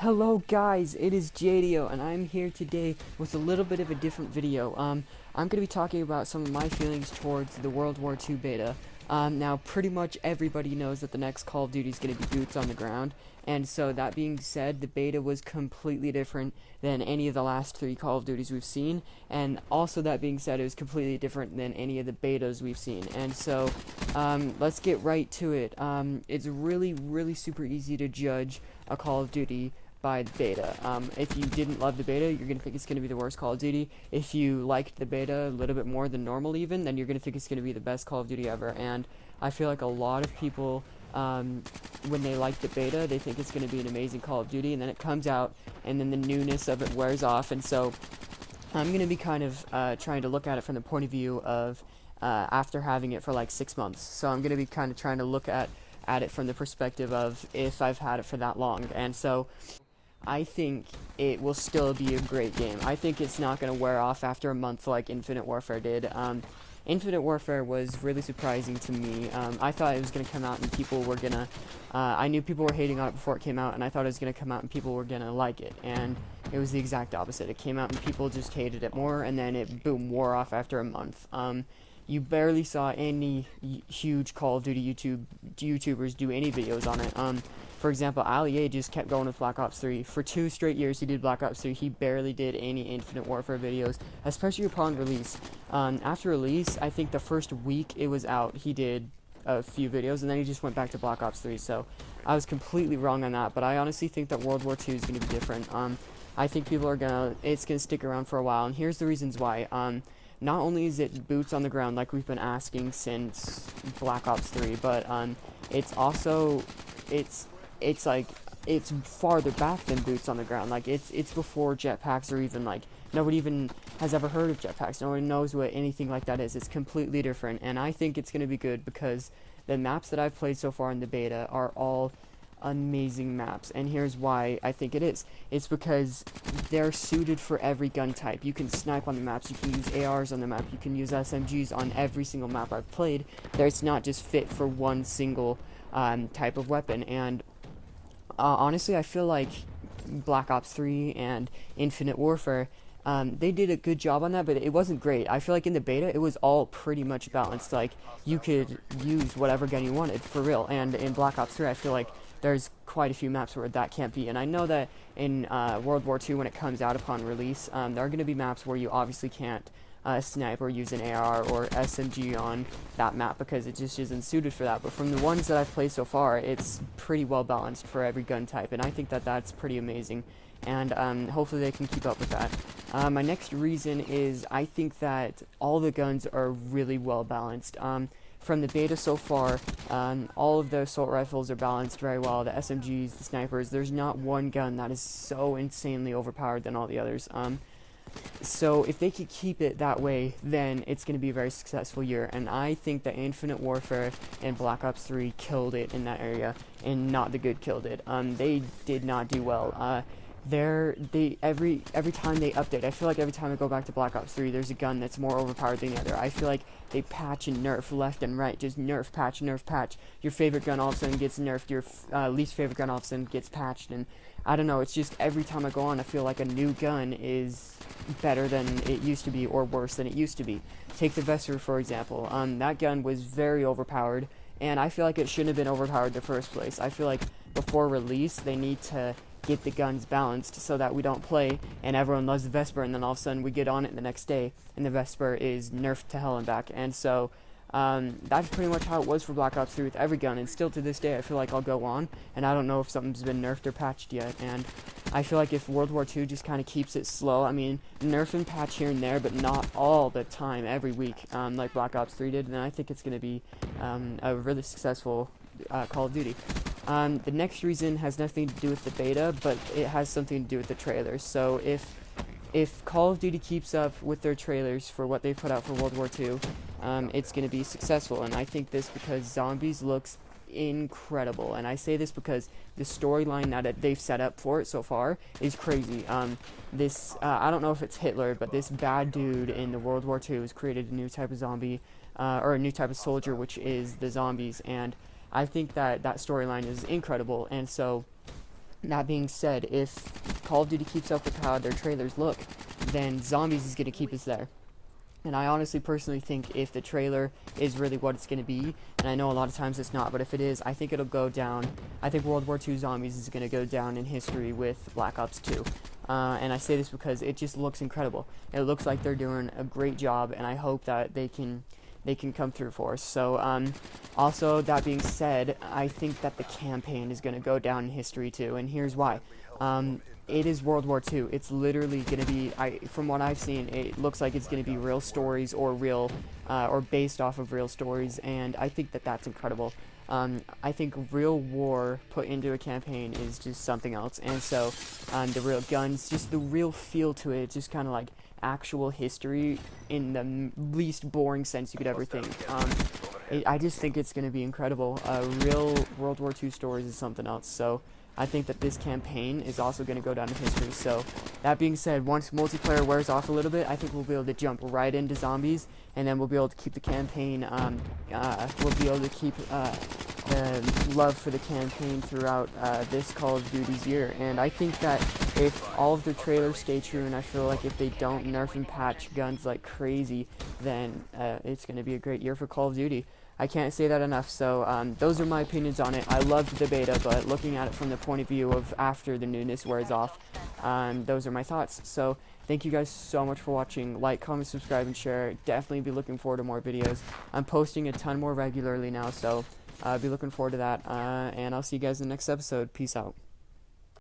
Hello guys, it is Jdyo and I'm here today with a little bit of a different video. I'm going to be talking about some of my feelings towards the World War II beta. Now pretty much everybody knows that the next Call of Duty is going to be boots on the ground, and so that being said, the beta was completely different than any of the last 3 Call of Duties we've seen, and also that being said, it was completely different than any of the betas we've seen, and so let's get right to it. It's really super easy to judge a Call of Duty by the beta. If you didn't love the beta, you're going to think it's going to be the worst Call of Duty. If you liked the beta a little bit more than normal even, then you're going to think it's going to be the best Call of Duty ever. And I feel like a lot of people, when they like the beta, they think it's going to be an amazing Call of Duty, and then it comes out, and then the newness of it wears off, and so I'm going to be kind of trying to look at it from the point of view of after having it for like 6 months. So I'm going to be kind of trying to look at it from the perspective of if I've had it for that long, and so I think it will still be a great game. I think it's not going to wear off after a month like Infinite Warfare did. Infinite Warfare was really surprising to me. I thought it was going to come out and people were going to... I knew people were hating on it before it came out, and I thought it was going to come out and people were going to like it. And it was the exact opposite. It came out and people just hated it more, and then it, boom, wore off after a month. You barely saw any huge Call of Duty YouTubers do any videos on it. For example, Ali just kept going with Black Ops 3. For 2 straight years he did Black Ops 3. He barely did any Infinite Warfare videos, especially upon release. After release, I think the first week it was out, he did a few videos, and then he just went back to Black Ops 3. So I was completely wrong on that, but I honestly think that World War II is going to be different. I think people are it's going to stick around for a while, and here's the reasons why. Not only is it boots on the ground like we've been asking since Black Ops 3, but it's also it's farther back than boots on the ground. Like it's before jetpacks, or even like nobody even has ever heard of jetpacks. No one knows what anything like that is. It's completely different, and I think it's going to be good because the maps that I've played so far in the beta are all amazing maps, and here's why I think it is. It's because they're suited for every gun type. You can snipe on the maps, you can use ARs on the map, you can use SMGs on every single map I've played. It's not just fit for one single type of weapon, and honestly I feel like Black Ops 3 and Infinite Warfare, they did a good job on that, but it wasn't great. I feel like in the beta, it was all pretty much balanced. Like, you could use whatever gun you wanted, for real. And in Black Ops 3, I feel like there's quite a few maps where that can't be. And I know that in World War II, when it comes out upon release, there are going to be maps where you obviously can't snipe or use an AR or SMG on that map because it just isn't suited for that. But from the ones that I've played so far, it's pretty well balanced for every gun type, and I think that that's pretty amazing. And hopefully they can keep up with that. My next reason is I think that all the guns are really well balanced. From the beta so far, all of the assault rifles are balanced very well. The SMGs, the snipers, there's not one gun that is so insanely overpowered than all the others. So if they could keep it that way, then it's going to be a very successful year, and I think that Infinite Warfare and Black Ops 3 killed it in that area, and Not the Good killed it. They did not do well. Every time they update, I feel like every time I go back to Black Ops 3, there's a gun that's more overpowered than the other. I feel like they patch and nerf left and right, just nerf, patch, nerf, patch. Your favorite gun all of a sudden gets nerfed, your least favorite gun all of a sudden gets patched, and I don't know, it's just every time I go on, I feel like a new gun is better than it used to be, or worse than it used to be. Take the Vesper, for example. That gun was very overpowered, and I feel like it shouldn't have been overpowered in the first place. I feel like before release, they need to get the guns balanced so that we don't play and everyone loves the Vesper, and then all of a sudden we get on it the next day and the Vesper is nerfed to hell and back. And so that's pretty much how it was for Black Ops 3 with every gun, and still to this day I feel like I'll go on and I don't know if something's been nerfed or patched yet. And I feel like if World War II just kind of keeps it slow, I mean, nerf and patch here and there, but not all the time every week like Black Ops 3 did, then I think it's going to be a really successful Call of Duty. The next reason has nothing to do with the beta, but it has something to do with the trailers. So if Call of Duty keeps up with their trailers for what they put out for World War II, it's going to be successful. And I think this because Zombies looks incredible, and I say this because the storyline that they've set up for it so far is crazy. I don't know if it's Hitler, but this bad dude in the World War II has created a new type of zombie, or a new type of soldier, which is the zombies, and I think that storyline is incredible. And so That being said, if Call of Duty keeps up with how their trailers look, then Zombies is going to keep us there. And I honestly personally think if the trailer is really what it's going to be, and I know a lot of times it's not, but if it is, I think it'll go down. I think World War II Zombies is going to go down in history with Black Ops 2. And I say this because it just looks incredible. It looks like they're doing a great job, and I hope that they can come through for us. So, also, that being said, I think that the campaign is going to go down in history too, and here's why. It is World War II. It's literally going to be, from what I've seen, it looks like it's going to be real stories or or based off of real stories, and I think that that's incredible. I think real war put into a campaign is just something else, and so the real guns, just the real feel to it, just kind of like actual history in the least boring sense you could ever think. I just think it's going to be incredible. Real World War II stories is something else, so I think that this campaign is also going to go down in history. So, that being said, once multiplayer wears off a little bit, I think we'll be able to jump right into Zombies, and then we'll be able to keep the campaign, we'll be able to keep the love for the campaign throughout this Call of Duty's year. And I think that if all of the trailers stay true, and I feel like if they don't nerf and patch guns like crazy, then it's going to be a great year for Call of Duty. I can't say that enough, so those are my opinions on it. I loved the beta, but looking at it from the point of view of after the newness wears off, those are my thoughts. So thank you guys so much for watching. Like, comment, subscribe, and share. Definitely be looking forward to more videos. I'm posting a ton more regularly now, so be looking forward to that, and I'll see you guys in the next episode. Peace out.